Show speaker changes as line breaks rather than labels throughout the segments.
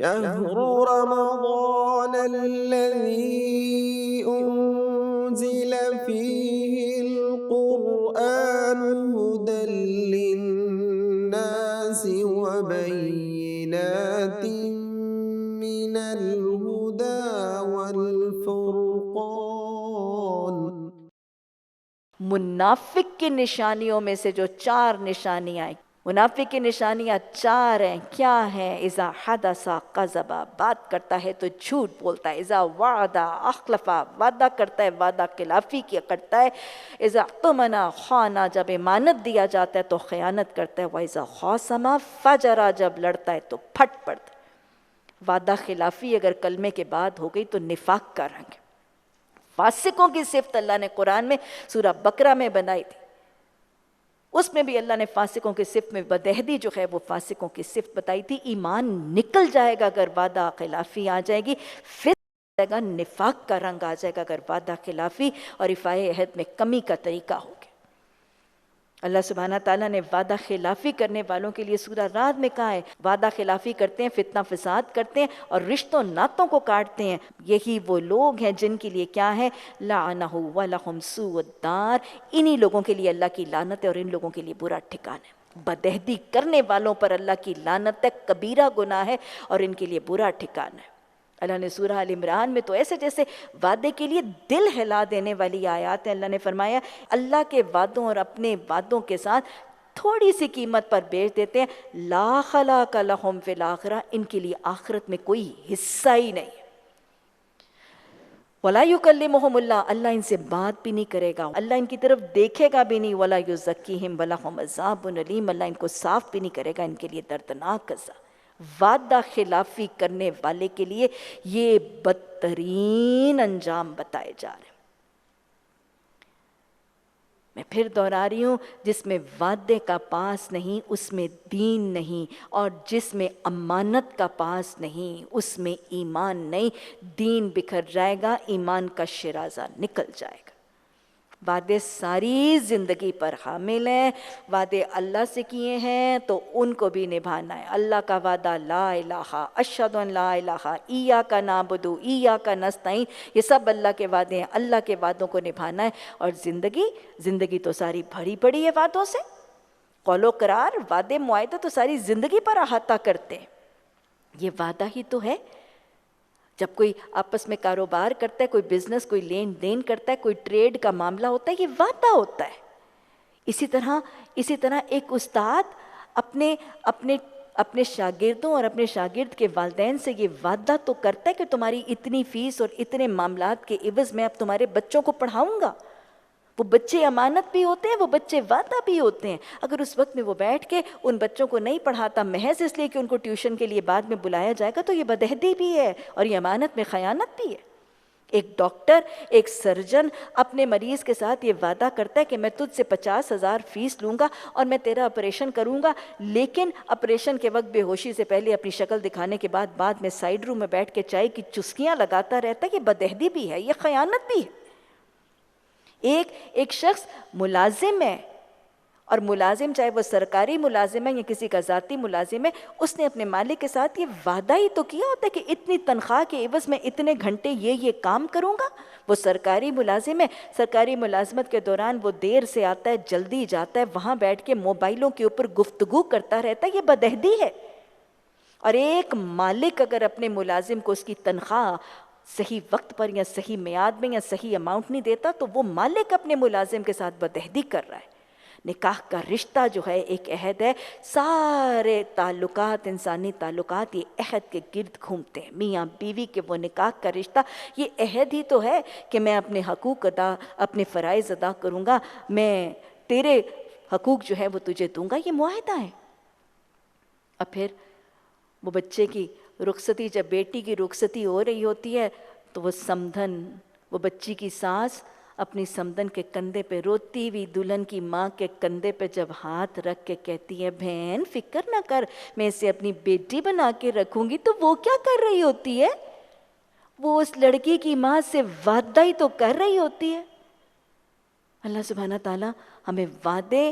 شهر رمضان الذي أنزل فيه القرآن هدى للناس وبينات من الهدى والفرقان۔
منافق کی نشانیوں میں سے جو 4 نشانیاں ہیں، منافق کی نشانیاں 4 ہیں، کیا ہیں؟ اذا حدث کذب، بات کرتا ہے تو جھوٹ بولتا ہے، اذا وعد اخلف، وعدہ کرتا ہے وعدہ خلافی کیا کرتا ہے، اذا اؤتمن خان، جب امانت دیا جاتا ہے تو خیانت کرتا ہے، واذا خاصم فجر، جب لڑتا ہے تو پھٹ پڑتا ہے۔ وعدہ خلافی اگر کلمے کے بعد ہو گئی تو نفاق کا رنگ ہے۔ فاسقوں کی صفت اللہ نے قرآن میں سورہ بقرہ میں بنائی تھی، اس میں بھی اللہ نے فاسقوں کی صفت میں بدہدی جو ہے وہ فاسقوں کی صفت بتائی تھی۔ ایمان نکل جائے گا اگر وعدہ خلافی آ جائے گی، پھر جائے گا نفاق کا رنگ آ جائے گا اگر وعدہ خلافی اور افائے عہد میں کمی کا طریقہ ہوگا۔ اللہ سبحانہ تعالیٰ نے وعدہ خلافی کرنے والوں کے لیے سورہ رعد میں کہا ہے، وعدہ خلافی کرتے ہیں، فتنہ فساد کرتے ہیں اور رشتوں ناتوں کو کاٹتے ہیں، یہی وہ لوگ ہیں جن کے لیے کیا ہے؟ لعنہ ولہم سوء الدار، انہی لوگوں کے لیے اللہ کی لعنت ہے اور ان لوگوں کے لیے برا ٹھکانہ ہے۔ بدہدی کرنے والوں پر اللہ کی لعنت ہے، کبیرہ گناہ ہے اور ان کے لیے برا ٹھکانہ ہے۔ اللہ نے سورہ آل عمران میں تو ایسے جیسے وعدے کے لیے دل ہلا دینے والی آیات ہیں، اللہ نے فرمایا اللہ کے وعدوں اور اپنے وعدوں کے ساتھ تھوڑی سی قیمت پر بیچ دیتے ہیں، لا خلاق لہم فی الآخرہ، ان کے لیے آخرت میں کوئی حصہ ہی نہیں۔ وَلَا يُكَلِّمُهُمُ اللَّهُ، اللہ ان سے بات بھی نہیں کرے گا، اللہ ان کی طرف دیکھے گا بھی نہیں، وَلَا يُزَكِّيهِمْ وَلَهُمْ عَذَابٌ أَلِيمٌ، اللہ ان کو صاف بھی نہیں کرے گا، ان کے لیے دردناک عذاب۔ وعدہ خلافی کرنے والے کے لیے یہ بدترین انجام بتائے جا رہے ہیں۔ میں پھر دہرا رہی ہوں، جس میں وعدے کا پاس نہیں اس میں دین نہیں، اور جس میں امانت کا پاس نہیں اس میں ایمان نہیں، دین بکھر جائے گا، ایمان کا شرازہ نکل جائے گا۔ وعدے ساری زندگی پر حامل ہیں، وعدے اللہ سے کیے ہیں تو ان کو بھی نبھانا ہے۔ اللہ کا وعدہ لا الہ، اشہد ان لا الہ، ایاک نعبد ایاک نستعین، یہ سب اللہ کے وعدے ہیں، اللہ کے وعدوں کو نبھانا ہے۔ اور زندگی تو ساری بھری پڑی ہے وعدوں سے، قول و قرار، وعدے معاہدے تو ساری زندگی پر احاطہ کرتے ہیں۔ یہ وعدہ ہی تو ہے، جب کوئی آپس میں کاروبار کرتا ہے، کوئی بزنس، کوئی لین دین کرتا ہے، کوئی ٹریڈ کا معاملہ ہوتا ہے، یہ وعدہ ہوتا ہے۔ اسی طرح ایک استاد اپنے شاگردوں اور اپنے شاگرد کے والدین سے یہ وعدہ تو کرتا ہے کہ تمہاری اتنی فیس اور اتنے معاملات کے عوض میں اب تمہارے بچوں کو پڑھاؤں گا۔ وہ بچے امانت بھی ہوتے ہیں، وہ بچے وعدہ بھی ہوتے ہیں۔ اگر اس وقت میں وہ بیٹھ کے ان بچوں کو نہیں پڑھاتا محض اس لیے کہ ان کو ٹیوشن کے لیے بعد میں بلایا جائے گا، تو یہ بدہدی بھی ہے اور یہ امانت میں خیانت بھی ہے۔ ایک ڈاکٹر، ایک سرجن اپنے مریض کے ساتھ یہ وعدہ کرتا ہے کہ میں تجھ سے 50,000 فیس لوں گا اور میں تیرا آپریشن کروں گا، لیکن آپریشن کے وقت بے ہوشی سے پہلے اپنی شکل دکھانے کے بعد میں سائیڈ روم میں بیٹھ کے چائے کی چسکیاں لگاتا رہتا ہے، یہ بدہدی بھی ہے، یہ خیانت بھی ہے۔ ایک شخص ملازم ہے، اور ملازم چاہے وہ سرکاری ملازم ہے یا کسی کا ذاتی ملازم ہے، اس نے اپنے مالک کے ساتھ یہ وعدہ ہی تو کیا ہوتا ہے کہ اتنی تنخواہ کے عوض میں اتنے گھنٹے یہ کام کروں گا۔ وہ سرکاری ملازم ہے، سرکاری ملازمت کے دوران وہ دیر سے آتا ہے، جلدی جاتا ہے، وہاں بیٹھ کے موبائلوں کے اوپر گفتگو کرتا رہتا ہے، یہ بدہدی ہے۔ اور ایک مالک اگر اپنے ملازم کو اس کی تنخواہ صحیح وقت پر یا صحیح میعاد میں یا صحیح اماؤنٹ نہیں دیتا تو وہ مالک اپنے ملازم کے ساتھ بدہدی کر رہا ہے۔ نکاح کا رشتہ جو ہے ایک عہد ہے، سارے تعلقات، انسانی تعلقات یہ عہد کے گرد گھومتے ہیں۔ میاں بیوی کے وہ نکاح کا رشتہ یہ عہد ہی تو ہے کہ میں اپنے حقوق اپنے فرائض ادا کروں گا، میں تیرے حقوق جو ہے وہ تجھے دوں گا، یہ معاہدہ ہے۔ اور پھر وہ بچے کی رخصتی، جب بیٹی کی رخصتی ہو رہی ہوتی ہے تو وہ سمدھن، وہ بچی کی ساس اپنی سمدن کے کندھے پہ، روتی ہوئی دلہن کی ماں کے کندھے پہ جب ہاتھ رکھ کے کہتی ہے بہن فکر نہ کر، میں اسے اپنی بیٹی بنا کے رکھوں گی، تو وہ کیا کر رہی ہوتی ہے؟ وہ اس لڑکی کی ماں سے وعدہ ہی تو کر رہی ہوتی ہے۔ اللہ سبحانہ تعالیٰ ہمیں وعدے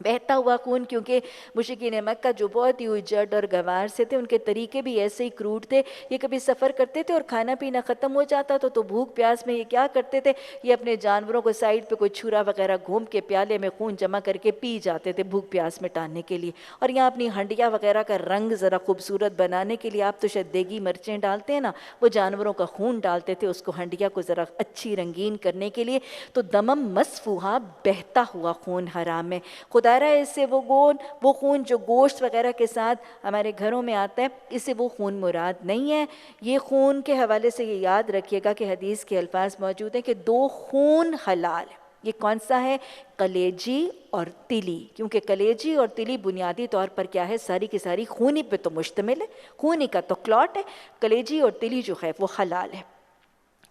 بہتا ہوا خون، کیونکہ مشرکین مکہ جو بہت ہی اجڑ اور گوار سے تھے، ان کے طریقے بھی ایسے ہی کروڈ تھے. یہ کبھی سفر کرتے تھے اور کھانا پینا ختم ہو جاتا تو بھوک پیاس میں یہ کیا کرتے تھے، یہ اپنے جانوروں کو سائڈ پہ کوئی چھرا وغیرہ گھوم کے پیالے میں خون جمع کر کے پی جاتے تھے بھوک پیاس مٹانے کے لیے. اور یہاں اپنی ہنڈیا وغیرہ کا رنگ ذرا خوبصورت بنانے کے لیے آپ تو شاید دیگی مرچیں ڈالتے ہیں نا، وہ جانوروں کا خون ڈالتے تھے اس کو ہنڈیا کو ذرا اچھی رنگین کرنے کے لیے. تو دمم مسفوحا، بہتا ہوا خون حرام ہے. خدا را اس سے وہ خون جو گوشت وغیرہ کے ساتھ ہمارے گھروں میں آتا ہے، اس سے وہ خون مراد نہیں ہے. یہ خون کے حوالے سے یہ یاد رکھیے گا کہ حدیث کے الفاظ موجود ہیں کہ 2 خون حلال ہے. یہ کون سا ہے؟ کلیجی اور تلی. کیونکہ کلیجی اور تلی بنیادی طور پر کیا ہے، ساری کی ساری خونی پہ تو مشتمل ہے، خونی کا تو کلاٹ ہے. کلیجی اور تلی جو ہے وہ حلال ہے.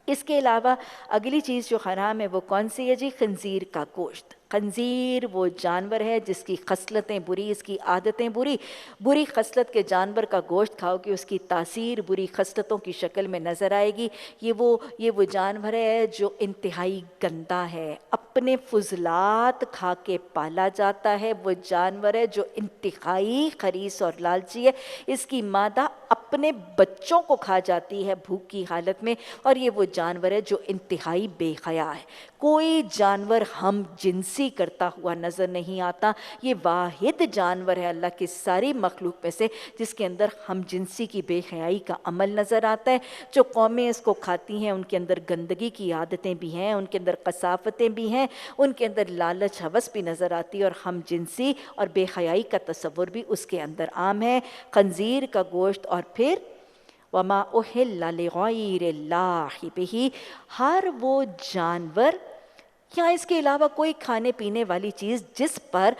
اس کے علاوہ اگلی چیز جو حرام ہے وہ کون سی ہے جی؟ خنزیر کا گوشت. خنزیر وہ جانور ہے جس کی خصلتیں بری، اس کی عادتیں بری خصلت کے جانور کا گوشت کھاؤ کہ اس کی تاثیر بری خصلتوں کی شکل میں نظر آئے گی. یہ وہ جانور ہے جو انتہائی گندا ہے، اپنے فضلات کھا کے پالا جاتا ہے. وہ جانور ہے جو انتہائی خریس اور لالچی ہے. اس کی مادہ اپنے بچوں کو کھا جاتی ہے بھوک کی حالت میں. اور یہ وہ جانور ہے جو انتہائی بے حیا ہے. کوئی جانور ہم جنسی کرتا ہوا نظر نہیں آتا. یہ واحد جانور ہے اللہ کی ساری مخلوق میں سے جس کے اندر ہم جنسی کی بے حیائی کا عمل نظر آتا ہے. جو قومیں اس کو کھاتی ہیں ان کے اندر گندگی کی عادتیں بھی ہیں، ان کے اندر قسافتیں بھی ہیں، ان کے اندر لالچ ہوس بھی نظر آتی ہے، اور ہم جنسی اور بے حیائی کا تصور بھی اس کے اندر عام ہے. خنزیر کا گوشت. اور پھر وما اہل لغیر اللہ بہ، ہر وہ جانور یا اس کے علاوہ کوئی کھانے پینے والی چیز جس پر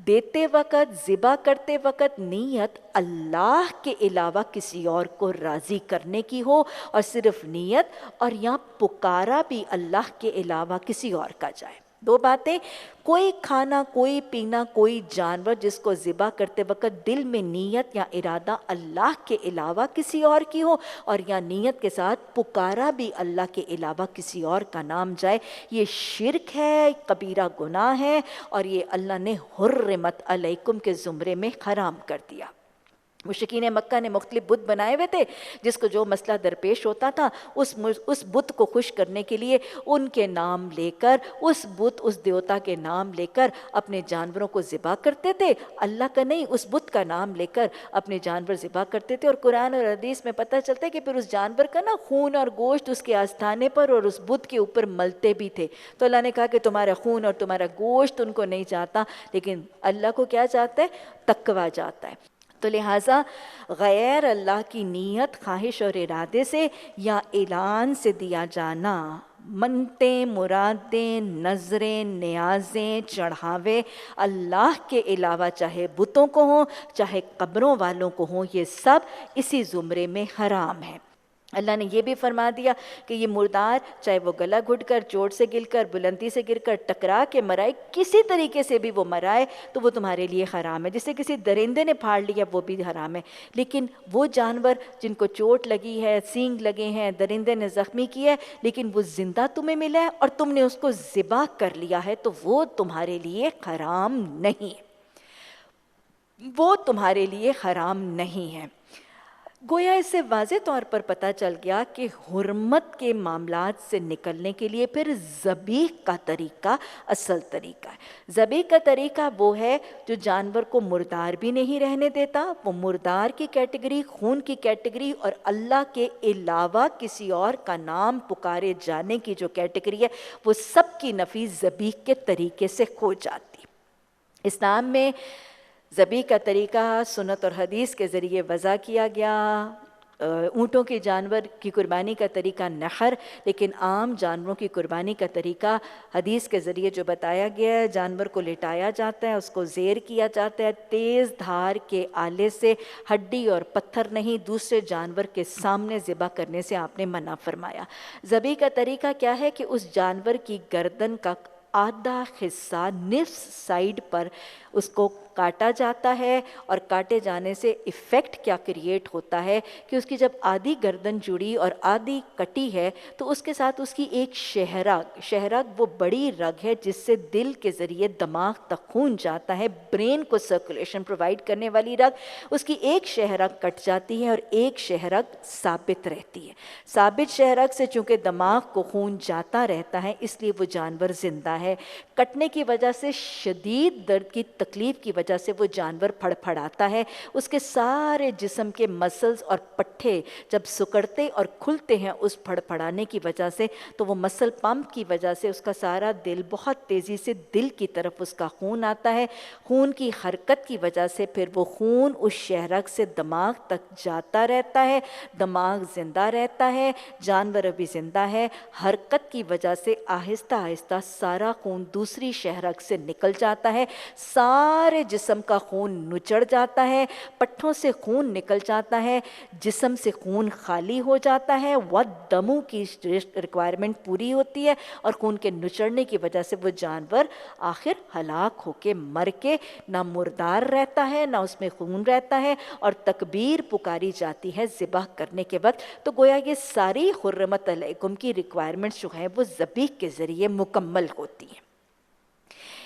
دیتے وقت، ذبح کرتے وقت نیت اللہ کے علاوہ کسی اور کو راضی کرنے کی ہو، اور صرف نیت، اور یہاں پکارا بھی اللہ کے علاوہ کسی اور کا جائے. 2 باتیں، کوئی کھانا، کوئی پینا، کوئی جانور جس کو ذبح کرتے وقت دل میں نیت یا ارادہ اللہ کے علاوہ کسی اور کی ہو، اور یا نیت کے ساتھ پکارا بھی اللہ کے علاوہ کسی اور کا نام جائے. یہ شرک ہے، کبیرہ گناہ ہے، اور یہ اللہ نے حرمت علیکم کے زمرے میں حرام کر دیا. مشرکین مکہ نے مختلف بت بنائے ہوئے تھے، جس کو جو مسئلہ درپیش ہوتا تھا اس بت کو خوش کرنے کے لیے ان کے نام لے کر، اس دیوتا کے نام لے کر اپنے جانوروں کو ذبح کرتے تھے. اللہ کا نہیں، اس بت کا نام لے کر اپنے جانور ذبح کرتے تھے. اور قرآن اور حدیث میں پتہ چلتا ہے کہ پھر اس جانور کا نا خون اور گوشت اس کے آستانے پر اور اس بت کے اوپر ملتے بھی تھے. تو اللہ نے کہا کہ تمہارا خون اور تمہارا گوشت ان کو نہیں چاہتا، لیکن اللہ کو کیا چاہتا ہے؟ تقویٰ چاہتا ہے. تو لہٰذا غیر اللہ کی نیت، خواہش اور ارادے سے یا اعلان سے دیا جانا منتیں، مرادیں، نظریں، نیازیں، چڑھاوے اللہ کے علاوہ چاہے بتوں کو ہوں چاہے قبروں والوں کو ہوں، یہ سب اسی زمرے میں حرام ہے. اللہ نے یہ بھی فرما دیا کہ یہ مردار چاہے وہ گلا گھٹ کر، چوٹ سے گر کر، بلندی سے گر کر، ٹکرا کے مرائے، کسی طریقے سے بھی وہ مرائے تو وہ تمہارے لیے حرام ہے. جسے کسی درندے نے پھاڑ لیا وہ بھی حرام ہے. لیکن وہ جانور جن کو چوٹ لگی ہے، سینگ لگے ہیں، درندے نے زخمی کیا ہے، لیکن وہ زندہ تمہیں ملا ہے اور تم نے اس کو ذبح کر لیا ہے، تو وہ تمہارے لیے حرام نہیں، وہ تمہارے لیے حرام نہیں ہے. گویا اس سے واضح طور پر پتہ چل گیا کہ حرمت کے معاملات سے نکلنے کے لیے پھر ذبیح کا طریقہ اصل طریقہ ہے. ذبیح کا طریقہ وہ ہے جو جانور کو مردار بھی نہیں رہنے دیتا، وہ مردار کی کیٹیگری، خون کی کیٹیگری، اور اللہ کے علاوہ کسی اور کا نام پکارے جانے کی جو کیٹیگری ہے، وہ سب کی نفی ذبیح کے طریقے سے ہو جاتی. اسلام میں ذبیح کا طریقہ سنت اور حدیث کے ذریعے وضع کیا گیا. اونٹوں کی جانور کی قربانی کا طریقہ نحر، لیکن عام جانوروں کی قربانی کا طریقہ حدیث کے ذریعے جو بتایا گیا ہے، جانور کو لٹایا جاتا ہے، اس کو زیر کیا جاتا ہے، تیز دھار کے آلے سے، ہڈی اور پتھر نہیں، دوسرے جانور کے سامنے ذبح کرنے سے آپ نے منع فرمایا. ذبیح کا طریقہ کیا ہے کہ اس جانور کی گردن کا آدھا حصہ، نصف سائیڈ پر اس کو کاٹا جاتا ہے اور کاٹے جانے سے ایفیکٹ کیا کریٹ ہوتا ہے کہ اس کی جب آدھی گردن جڑی اور آدھی کٹی ہے تو اس کے ساتھ اس کی ایک شہرگ وہ بڑی رگ ہے جس سے دل کے ذریعے دماغ تک خون جاتا ہے، برین کو سرکولیشن پرووائڈ کرنے والی رگ، اس کی ایک شہرگ کٹ جاتی ہے اور ایک شہرگ ثابت رہتی ہے۔ ثابت شہرگ سے چونکہ دماغ کو خون جاتا رہتا ہے اس لیے وہ جانور زندہ ہے۔ کٹنے کی وجہ سے شدید درد کی تکلیف کی وجہ سے وہ جانور پھڑ پھڑاتا ہے، اس کے سارے جسم کے مسلز اور پٹھے جب سکڑتے اور کھلتے ہیں اس پھڑ پھڑانے کی وجہ سے تو وہ مسل پمپ کی وجہ سے اس کا سارا دل بہت تیزی سے دل کی طرف اس کا خون آتا ہے، خون کی حرکت کی وجہ سے پھر وہ خون اس شہرگ سے دماغ تک جاتا رہتا ہے، دماغ زندہ رہتا ہے، جانور ابھی زندہ ہے، حرکت کی وجہ سے آہستہ آہستہ سارا خون دوسری شہرگ سے نکل جاتا ہے، سارے جسم کا خون نچڑ جاتا ہے، پٹھوں سے خون نکل جاتا ہے، جسم سے خون خالی ہو جاتا ہے، دموں کی ریکوائرمنٹ پوری ہوتی ہے اور خون کے نچڑنے کی وجہ سے وہ جانور آخر ہلاک ہو کے مر کے نہ مردار رہتا ہے نہ اس میں خون رہتا ہے اور تکبیر پکاری جاتی ہے ذبح کرنے کے وقت۔ تو گویا یہ ساری حرمت علیکم کی ریکوائرمنٹس جو ہیں وہ ذبیح کے ذریعے مکمل ہوتی ہیں۔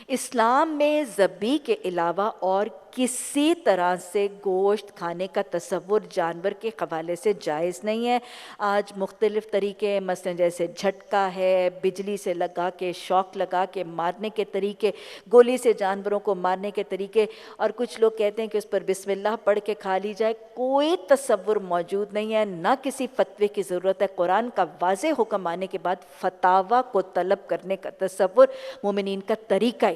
اسلام میں ذبیح کے علاوہ اور کسی طرح سے گوشت کھانے کا تصور جانور کے حوالے سے جائز نہیں ہے۔ آج مختلف طریقے مثلا جیسے جھٹکا ہے، بجلی سے لگا کے شوک لگا کے مارنے کے طریقے، گولی سے جانوروں کو مارنے کے طریقے، اور کچھ لوگ کہتے ہیں کہ اس پر بسم اللہ پڑھ کے کھا لی جائے، کوئی تصور موجود نہیں ہے، نہ کسی فتوے کی ضرورت ہے۔ قرآن کا واضح حکم آنے کے بعد فتاویٰ کو طلب کرنے کا تصور مومنین کا طریقہ ہی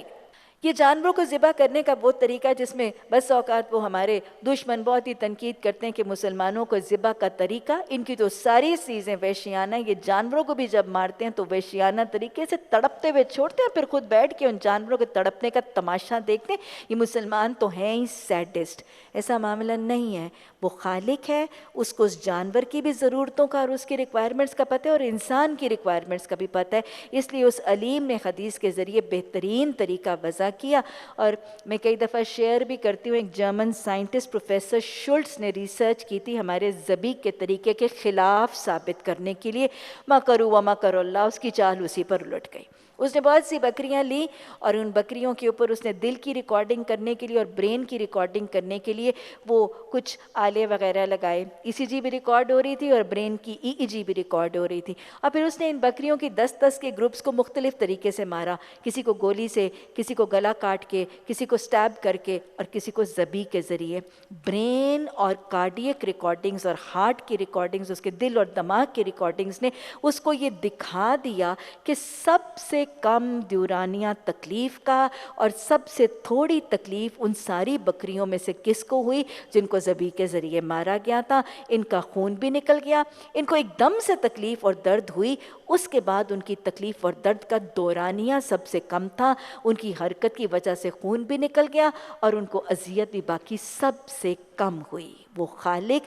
یہ جانوروں کو ذبح کرنے کا وہ طریقہ جس میں بس اوقات وہ ہمارے دشمن بہت ہی تنقید کرتے ہیں کہ مسلمانوں کو ذبح کا طریقہ، ان کی تو ساری چیزیں وحشیانہ، یہ جانوروں کو بھی جب مارتے ہیں تو وحشیانہ طریقے سے تڑپتے ہوئے چھوڑتے ہیں، پھر خود بیٹھ کے ان جانوروں کے تڑپنے کا تماشا دیکھتے ہیں۔ یہ مسلمان تو ہیں ہی سیڈسٹ، ایسا معاملہ نہیں ہے۔ وہ خالق ہے، اس کو اس جانور کی بھی ضرورتوں کا اور اس کی ریکوائرمنٹس کا پتہ ہے اور انسان کی ریکوائرمنٹس کا بھی پتہ ہے، اس لیے اس علیم نے حدیث کے ذریعے بہترین طریقہ وضع کیا۔ اور میں کئی دفعہ شیئر بھی کرتی ہوں، ایک جرمن سائنٹسٹ پروفیسر شولٹس نے ریسرچ کی تھی ہمارے ذبیح کے طریقے کے خلاف ثابت کرنے کے لیے، مکروا ومکر اللہ، اس کی چال اسی پر الٹ گئی۔ اس نے بہت سی بکریاں لی اور ان بکریوں کے اوپر اس نے دل کی ریکارڈنگ کرنے کے لیے اور برین کی ریکارڈنگ کرنے کے لیے وہ کچھ آلے وغیرہ لگائے، ای سی جی بھی ریکارڈ ہو رہی تھی اور برین کی ای ای جی بھی ریکارڈ ہو رہی تھی، اور پھر اس نے ان بکریوں کی 10 کے گروپس کو مختلف طریقے سے مارا، کسی کو گولی سے، کسی کو گلا کاٹ کے، کسی کو سٹیب کر کے اور کسی کو ذبیح کے ذریعے۔ برین اور کارڈیک ریکارڈنگز اور ہارٹ کی ریکارڈنگز، اس کے دل اور دماغ کی ریکارڈنگز نے اس کو یہ دکھا دیا کہ سب سے کم دورانیہ تکلیف کا اور سب سے تھوڑی تکلیف ان ساری بکریوں میں سے کس کو ہوئی جن کو ذبیح کے ذریعے مارا گیا تھا۔ ان کا خون بھی نکل گیا، ان کو ایک دم سے تکلیف اور درد ہوئی، اس کے بعد ان کی تکلیف اور درد کا دورانیہ سب سے کم تھا، ان کی حرکت کی وجہ سے خون بھی نکل گیا اور ان کو اذیت بھی باقی سب سے کم ہوئی۔ وہ خالق،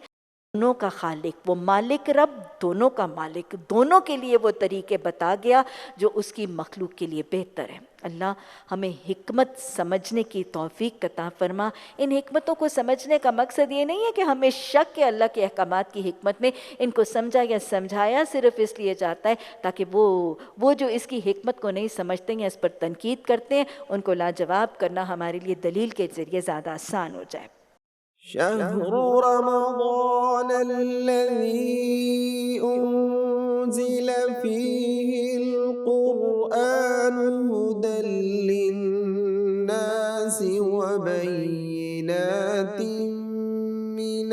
دونوں کا خالق، وہ مالک رب، دونوں کا مالک، دونوں کے لیے وہ طریقے بتا گیا جو اس کی مخلوق کے لیے بہتر ہے۔ اللہ ہمیں حکمت سمجھنے کی توفیق عطا فرما۔ ان حکمتوں کو سمجھنے کا مقصد یہ نہیں ہے کہ ہمیں شک کہ اللہ کے احکامات کی حکمت میں، ان کو سمجھا یا سمجھایا صرف اس لیے جاتا ہے تاکہ وہ جو اس کی حکمت کو نہیں سمجھتے ہیں، اس پر تنقید کرتے ہیں، ان کو لاجواب کرنا ہمارے لیے دلیل کے ذریعے زیادہ آسان ہو جائے۔
شهر رمضان الذي أنزل فيه القرآن هدى للناس وبينات من